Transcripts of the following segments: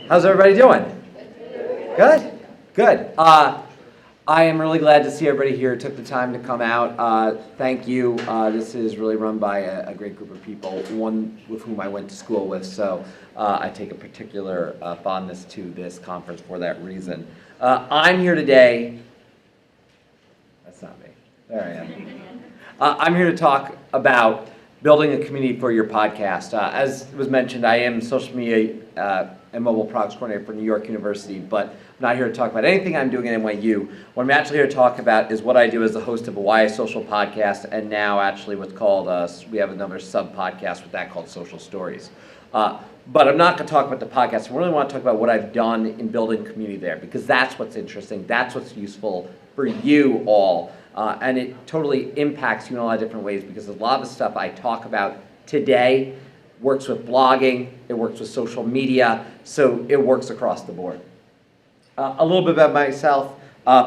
How's everybody doing? Good, good. I am really glad to see everybody here. Took the time to come out. Thank you. This is really run by a great group of people, one with whom I went to school with, so I take a particular fondness to this conference for that reason. I'm here today. That's not me. There I am. I'm here to talk about building a community for your podcast. As was mentioned, I am social media and mobile products coordinator for New York University, but I'm not here to talk about anything I'm doing at NYU. What I'm actually here to talk about is what I do as the host of a YA Social podcast, and now actually what's called, we have another sub-podcast with that called Social Stories. But I'm not going to talk about the podcast. I really want to talk about what I've done in building community there, because that's what's interesting, that's what's useful for you all. And it totally impacts you in a lot of different ways, because a lot of the stuff I talk about today works with blogging, it works with social media, so it works across the board. A little bit about myself,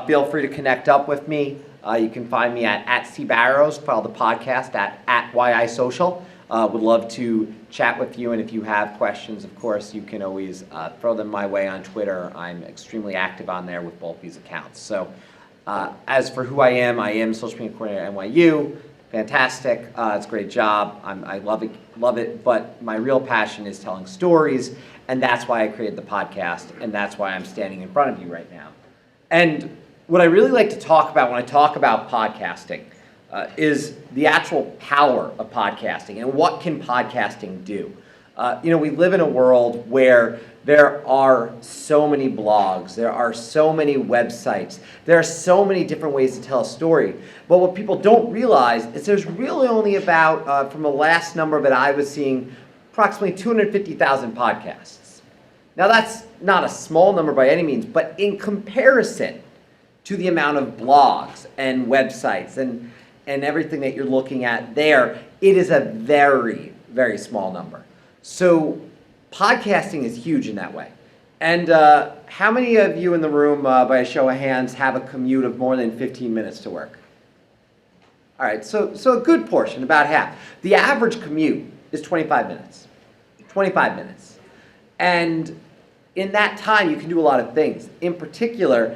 feel free to connect up with me. You can find me at @cbarrows, follow the podcast at YI Social. Would love to chat with you, and if you have questions, of course, you can always throw them my way on Twitter. I'm extremely active on there with both these accounts. So. As for who I am social media coordinator at NYU. Fantastic. It's a great job. I love it. But my real passion is telling stories, and that's why I created the podcast, and that's why I'm standing in front of you right now. And what I really like to talk about when I talk about podcasting is the actual power of podcasting and what can podcasting do. We live in a world where there are so many blogs, there are so many websites, there are so many different ways to tell a story. But what people don't realize is there's really only about, from the last number that I was seeing, approximately 250,000 podcasts. Now that's not a small number by any means, but in comparison to the amount of blogs and websites and everything that you're looking at there, it is a very, very small number. So podcasting is huge in that way. And how many of you in the room, by a show of hands, have a commute of more than 15 minutes to work? All right, so a good portion, about half. The average commute is 25 minutes. 25 minutes. And in that time, you can do a lot of things. In particular,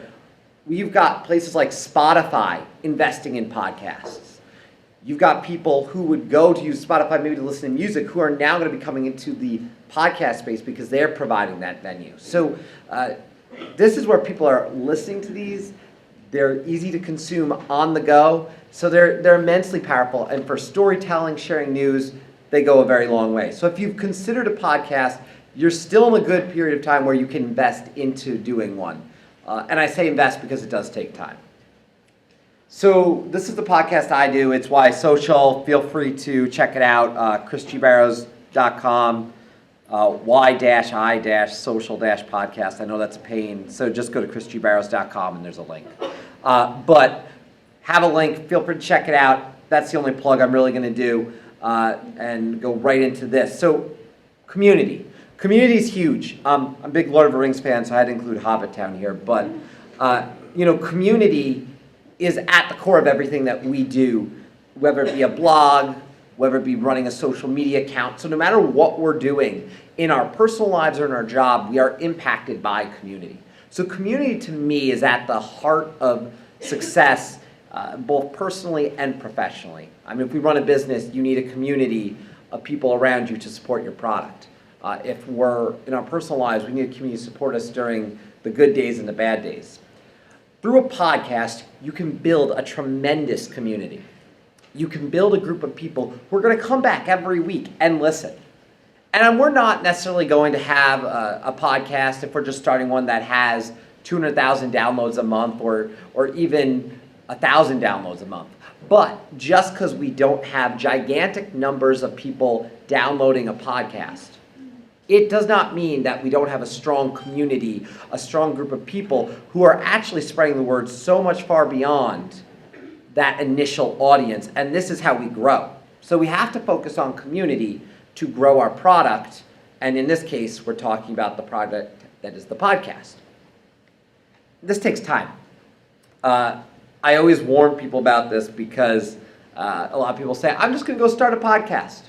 you've got places like Spotify investing in podcasts. You've got people who would go to use Spotify maybe to listen to music who are now going to be coming into the podcast space because they're providing that venue. So this is where people are listening to these. They're easy to consume on the go. So they're immensely powerful. And for storytelling, sharing news, they go a very long way. So if you've considered a podcast, you're still in a good period of time where you can invest into doing one. And I say invest because it does take time. So this is the podcast I do. It's YI Social. Feel free to check it out. ChrisGBarrows.com, Y-I-social-podcast. I know that's a pain. So just go to ChrisGBarrows.com and there's a link. But have a link. Feel free to check it out. That's the only plug I'm really going to do. And go right into this. So community. Community is huge. I'm a big Lord of the Rings fan, so I had to include Hobbitown here. But, community is at the core of everything that we do, whether it be a blog, whether it be running a social media account. So no matter what we're doing in our personal lives or in our job, we are impacted by community. So community to me is at the heart of success, both personally and professionally. I mean, if we run a business, you need a community of people around you to support your product. If we're in our personal lives, we need a community to support us during the good days and the bad days. Through a podcast, you can build a tremendous community. You can build a group of people who are going to come back every week and listen. And we're not necessarily going to have a podcast if we're just starting one that has 200,000 downloads a month or even 1,000 downloads a month. But just because we don't have gigantic numbers of people downloading a podcast, it does not mean that we don't have a strong community, a strong group of people who are actually spreading the word so much far beyond that initial audience. And this is how we grow. So we have to focus on community to grow our product. And in this case, we're talking about the product that is the podcast. This takes time. I always warn people about this because a lot of people say, I'm just going to go start a podcast.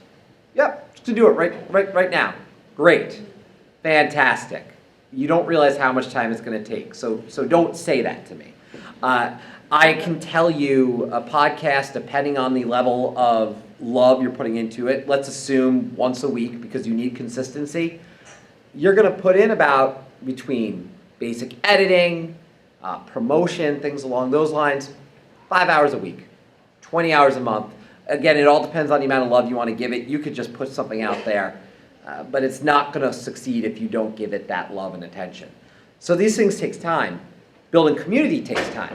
Yep, just to do it right now. Great. Fantastic. you don't realize how much time it's going to take. So don't say that to me. I can tell you a podcast, depending on the level of love you're putting into it, let's assume once a week because you need consistency, you're going to put in about between basic editing, promotion, things along those lines, 5 hours a week, 20 hours a month. Again, it all depends on the amount of love you want to give it. You could just put something out there, but it's not going to succeed if you don't give it that love and attention. So these things take time. Building community takes time.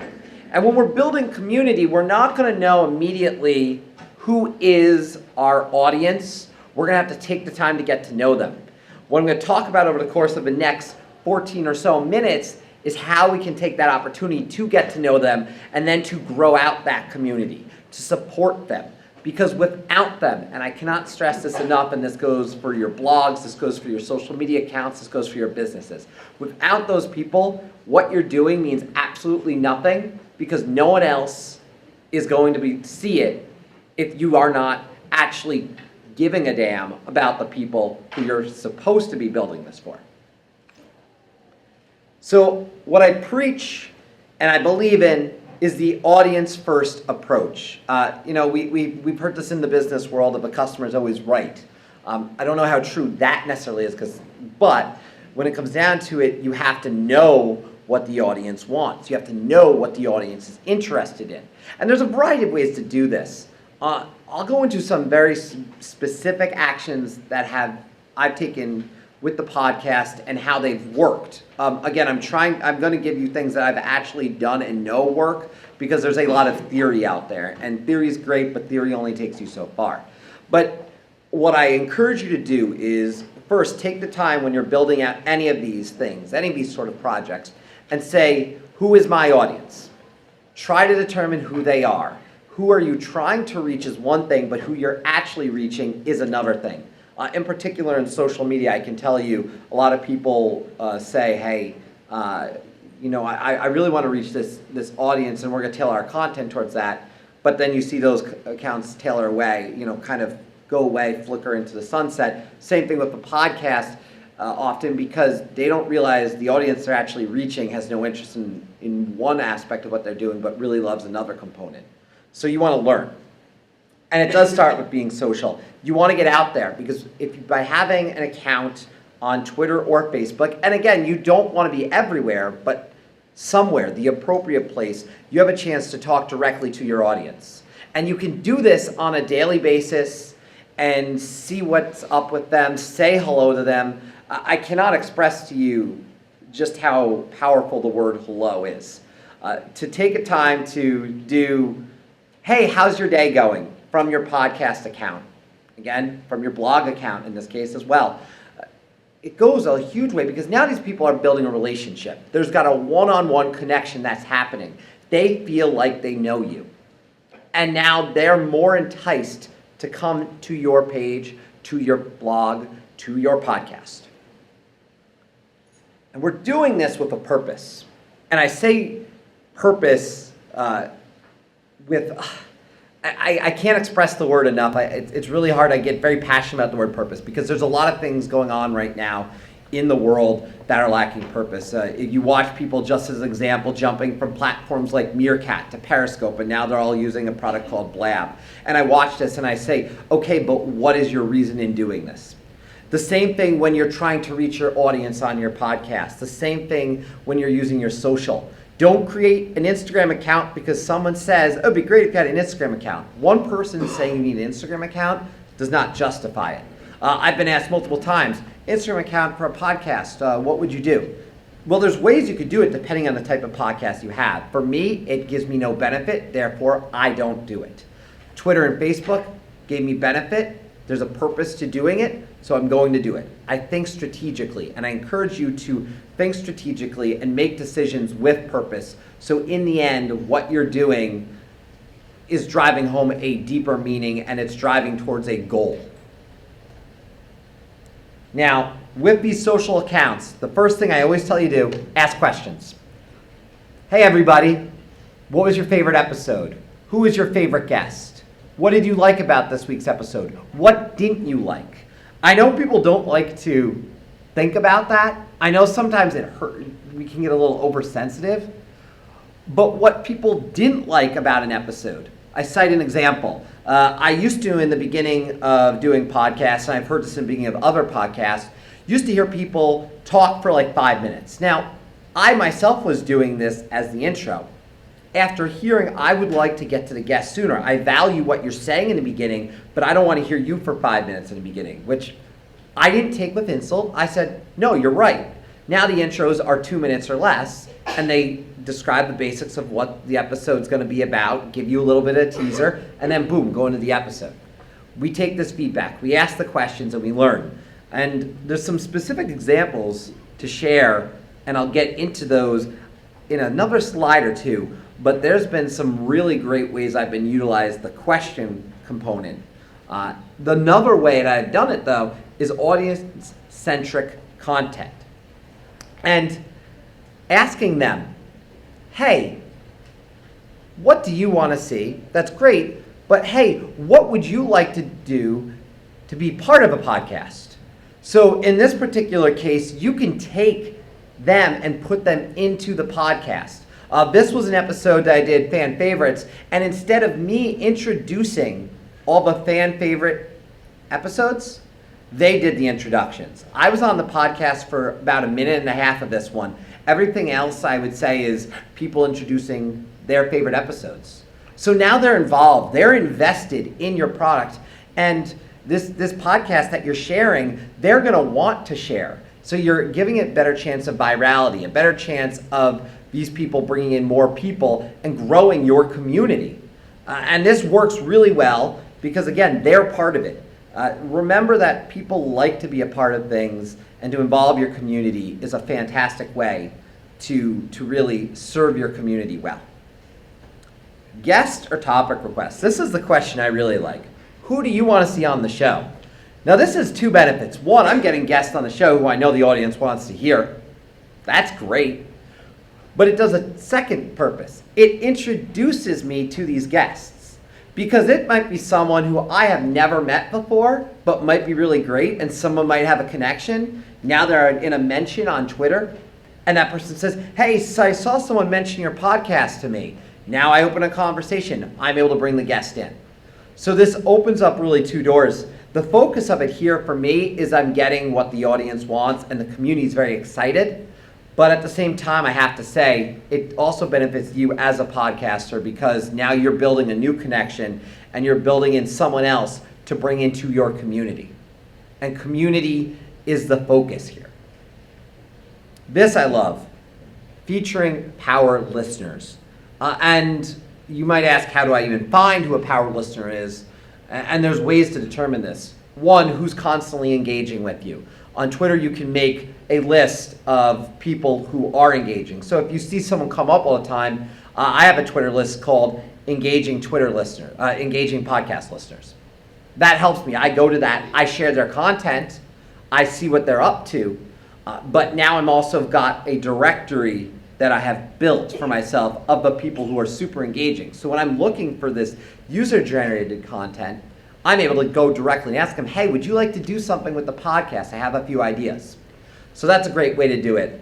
And when we're building community, we're not going to know immediately who is our audience. We're going to have to take the time to get to know them. What I'm going to talk about over the course of the next 14 or so minutes is how we can take that opportunity to get to know them and then to grow out that community, to support them. Because without them, and I cannot stress this enough, and this goes for your blogs, this goes for your social media accounts, this goes for your businesses. Without those people, what you're doing means absolutely nothing because no one else is going to see it if you are not actually giving a damn about the people who you're supposed to be building this for. So what I preach and I believe in is the audience-first approach. We've heard this in the business world of a customer is always right. I don't know how true that necessarily is, but when it comes down to it, you have to know what the audience wants. You have to know what the audience is interested in. And there's a variety of ways to do this. I'll go into some very specific actions that I've taken with the podcast and how they've worked. Again, I'm going to give you things that I've actually done and know work because there's a lot of theory out there. And theory is great, but theory only takes you so far. But what I encourage you to do is first take the time when you're building out any of these things, any of these sort of projects, and say, who is my audience? Try to determine who they are. Who are you trying to reach is one thing, but who you're actually reaching is another thing. In particular, in social media, I can tell you a lot of people say, hey, I really want to reach this audience and we're going to tailor our content towards that. But then you see those accounts tailor away, kind of go away, flicker into the sunset. Same thing with the podcast often because they don't realize the audience they're actually reaching has no interest in one aspect of what they're doing, but really loves another component. So you want to learn. And it does start with being social. You want to get out there because by having an account on Twitter or Facebook, and again, you don't want to be everywhere, but somewhere, the appropriate place, you have a chance to talk directly to your audience. And you can do this on a daily basis and see what's up with them, say hello to them. I cannot express to you just how powerful the word hello is. To take a time to do, hey, how's your day going? From your podcast account, again, from your blog account in this case as well. It goes a huge way because now these people are building a relationship. There's got a one-on-one connection that's happening. They feel like they know you. And now they're more enticed to come to your page, to your blog, to your podcast. And we're doing this with a purpose. And I say purpose I can't express the word enough. It's really hard. I get very passionate about the word purpose because there's a lot of things going on right now in the world that are lacking purpose. You watch people, just as an example, jumping from platforms like Meerkat to Periscope, and now they're all using a product called Blab. And I watch this and I say, okay, but what is your reason in doing this? The same thing when you're trying to reach your audience on your podcast. The same thing when you're using your social. Don't create an Instagram account because someone says, oh, it'd be great if you had an Instagram account. One person saying you need an Instagram account does not justify it. I've been asked multiple times, Instagram account for a podcast, what would you do? Well, there's ways you could do it depending on the type of podcast you have. For me, it gives me no benefit, therefore I don't do it. Twitter and Facebook gave me benefit. There's a purpose to doing it, so I'm going to do it. I think strategically, and I encourage you to think strategically and make decisions with purpose. So in the end, what you're doing is driving home a deeper meaning and it's driving towards a goal. Now, with these social accounts, the first thing I always tell you to do, ask questions. Hey everybody, what was your favorite episode? Who was your favorite guest? What did you like about this week's episode? What didn't you like? I know people don't like to think about that. I know sometimes we can get a little oversensitive, but what people didn't like about an episode, I cite an example. I used to, in the beginning of doing podcasts, and I've heard this in the beginning of other podcasts, used to hear people talk for like 5 minutes. Now, I myself was doing this as the intro. After hearing, I would like to get to the guest sooner. I value what you're saying in the beginning, but I don't want to hear you for 5 minutes in the beginning, which I didn't take with insult. I said, no, you're right. Now the intros are 2 minutes or less, and they describe the basics of what the episode's going to be about, give you a little bit of a teaser, and then boom, go into the episode. We take this feedback, we ask the questions, and we learn. And there's some specific examples to share, and I'll get into those in another slide or two, but there's been some really great ways I've been utilizing the question component. Another way that I've done it, though, is audience-centric content. And asking them, hey, what do you want to see? That's great, but hey, what would you like to do to be part of a podcast? So in this particular case, you can take them and put them into the podcast. This was an episode that I did fan favorites, and instead of me introducing all the fan favorite episodes, they did the introductions. I was on the podcast for about 1.5 minutes of this one. Everything else I would say is people introducing their favorite episodes. So now they're involved, they're invested in your product, and this podcast that you're sharing, they're gonna want to share. So you're giving it a better chance of virality, a better chance of these people bringing in more people and growing your community. And this works really well because, again, they're part of it. Remember that people like to be a part of things, and to involve your community is a fantastic way to really serve your community well. Guest or topic requests. This is the question I really like. Who do you want to see on the show? Now, this has two benefits. One, I'm getting guests on the show who I know the audience wants to hear. That's great. But it does a second purpose. It introduces me to these guests, because it might be someone who I have never met before, but might be really great, and someone might have a connection. Now they're in a mention on Twitter, and that person says, hey, so I saw someone mention your podcast to me. Now I open a conversation. I'm able to bring the guest in. So this opens up really two doors. The focus of it here for me is I'm getting what the audience wants, and the community is very excited. But at the same time, I have to say, it also benefits you as a podcaster, because now you're building a new connection and you're building in someone else to bring into your community. And community is the focus here. This I love, featuring power listeners. And you might ask, how do I even find who a power listener is? And there's ways to determine this. One, who's constantly engaging with you. On Twitter, you can make a list of people who are engaging. So if you see someone come up all the time, I have a Twitter list called engaging podcast listeners. That helps me. I go to that, I share their content, I see what they're up to, but now I'm also got a directory that I have built for myself of the people who are super engaging. So when I'm looking for this user-generated content, I'm able to go directly and ask them, hey, would you like to do something with the podcast? I have a few ideas. So that's a great way to do it.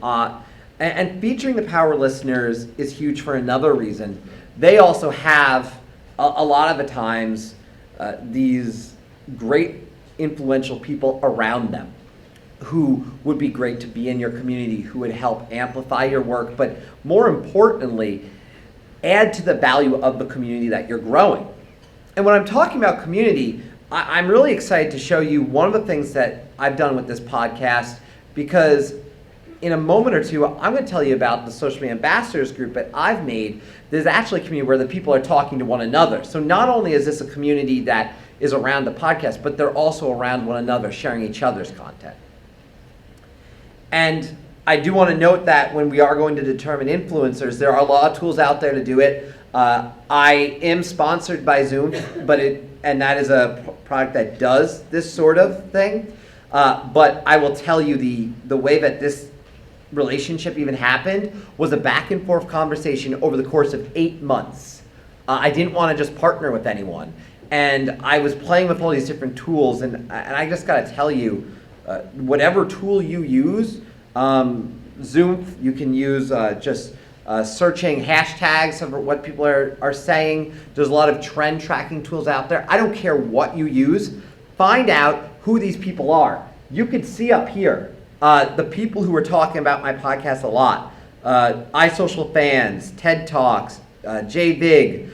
And featuring the power listeners is huge for another reason. They also have, a lot of the times, these great influential people around them who would be great to be in your community, who would help amplify your work, but more importantly, add to the value of the community that you're growing. And when I'm talking about community, I'm really excited to show you one of the things that I've done with this podcast, because in a moment or two, I'm going to tell you about the Social Media Ambassadors group that I've made. There's actually a community where the people are talking to one another. So not only is this a community that is around the podcast, but they're also around one another, sharing each other's content. And I do want to note that when we are going to determine influencers, there are a lot of tools out there to do it. I am sponsored by Zoom, and that is a product that does this sort of thing. But I will tell you the way that this relationship even happened was a back and forth conversation over the course of 8 months. I didn't want to just partner with anyone. And I was playing with all these different tools, and I just got to tell you, whatever tool you use, Zoom, you can use just searching hashtags of what people are saying. There's a lot of trend tracking tools out there. I don't care what you use. Find out who these people are. You can see up here the people who are talking about my podcast a lot. iSocial Fans, TED Talks, Jay Vig,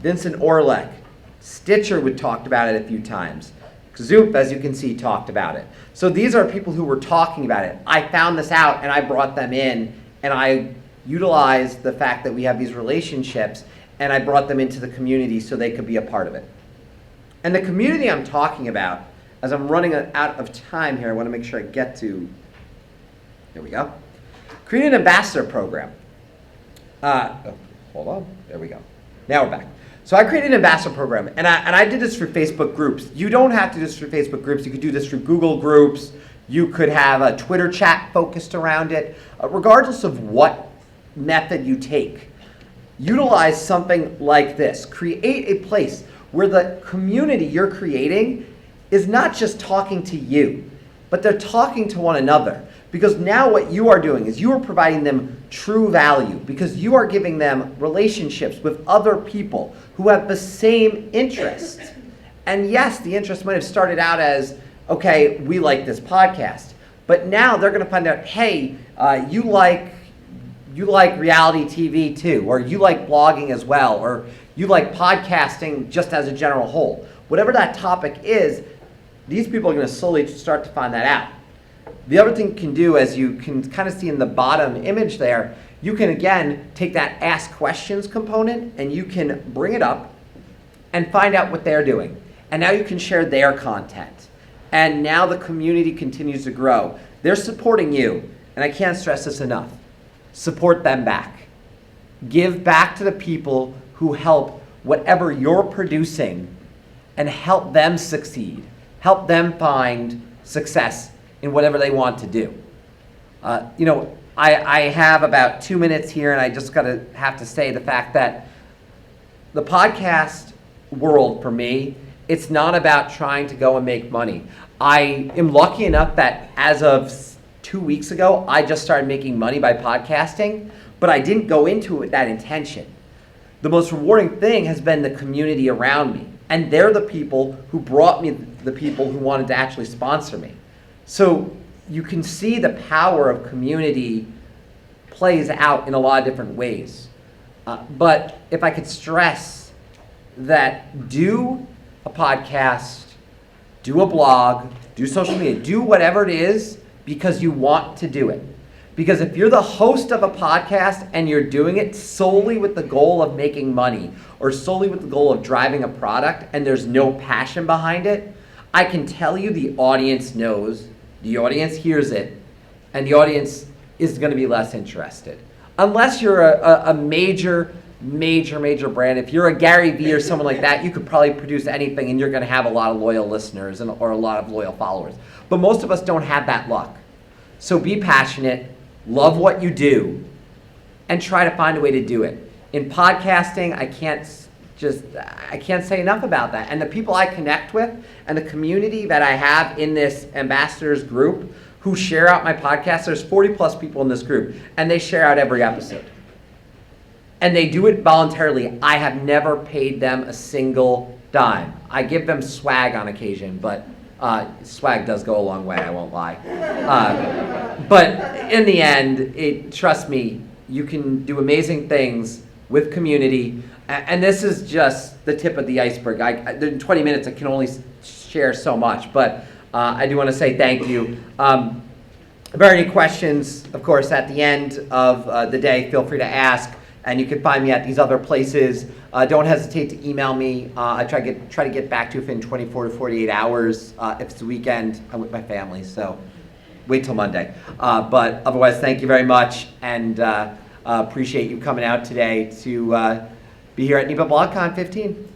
Vincent Orlek, Stitcher would talked about it a few times. Zoop, as you can see, talked about it. So these are people who were talking about it. I found this out and I brought them in, and I utilized the fact that we have these relationships, and I brought them into the community so they could be a part of it. And the community I'm talking about, as I'm running out of time here, I want to make sure I get to, there we go. Create an ambassador program. Hold on, there we go. Now we're back. So I created an ambassador program, and I did this through Facebook groups. You don't have to do this through Facebook groups. You could do this through Google groups. You could have a Twitter chat focused around it. Regardless of what method you take, utilize something like this. Create a place where the community you're creating is not just talking to you, but they're talking to one another. Because now what you are doing is you are providing them true value, because you are giving them relationships with other people who have the same interests. And yes, the interest might have started out as, okay, we like this podcast. But now they're going to find out, hey, you like reality TV too, or you like blogging as well, or you like podcasting just as a general whole. Whatever that topic is, these people are going to slowly start to find that out. The other thing you can do, as you can kind of see in the bottom image there, you can again take that ask questions component and you can bring it up and find out what they're doing. And now you can share their content. And now the community continues to grow. They're supporting you, and I can't stress this enough. Support them back. Give back to the people who help whatever you're producing and help them succeed. Help them find success in whatever they want to do. I have about 2 minutes here, and I just have to say the fact that the podcast world for me, it's not about trying to go and make money. I am lucky enough that as of 2 weeks ago, I just started making money by podcasting, but I didn't go into it with that intention. The most rewarding thing has been the community around me, and they're the people who brought me the people who wanted to actually sponsor me. So you can see the power of community plays out in a lot of different ways. But if I could stress that, do a podcast, do a blog, do social media, do whatever it is because you want to do it. Because if you're the host of a podcast and you're doing it solely with the goal of making money or solely with the goal of driving a product and there's no passion behind it, I can tell you the audience knows, the audience hears it, and the audience is going to be less interested. Unless you're a major brand. If you're a Gary Vee or someone like that, you could probably produce anything and you're going to have a lot of loyal listeners or a lot of loyal followers. But most of us don't have that luck. So be passionate, love what you do, and try to find a way to do it. In podcasting, I can't say enough about that. And the people I connect with and the community that I have in this ambassadors group who share out my podcast, there's 40 plus people in this group, and they share out every episode. And they do it voluntarily. I have never paid them a single dime. I give them swag on occasion, but swag does go a long way, I won't lie. But in the end, trust me, you can do amazing things with community. And this is just the tip of the iceberg. In 20 minutes, I can only share so much, but I do want to say thank you. If there are any questions, of course, at the end of the day, feel free to ask. And you can find me at these other places. Don't hesitate to email me. I try to get back to you within 24 to 48 hours. If it's the weekend, I'm with my family, so wait till Monday. But otherwise, thank you very much, and appreciate you coming out today to be here at NEPA BlogCon 15.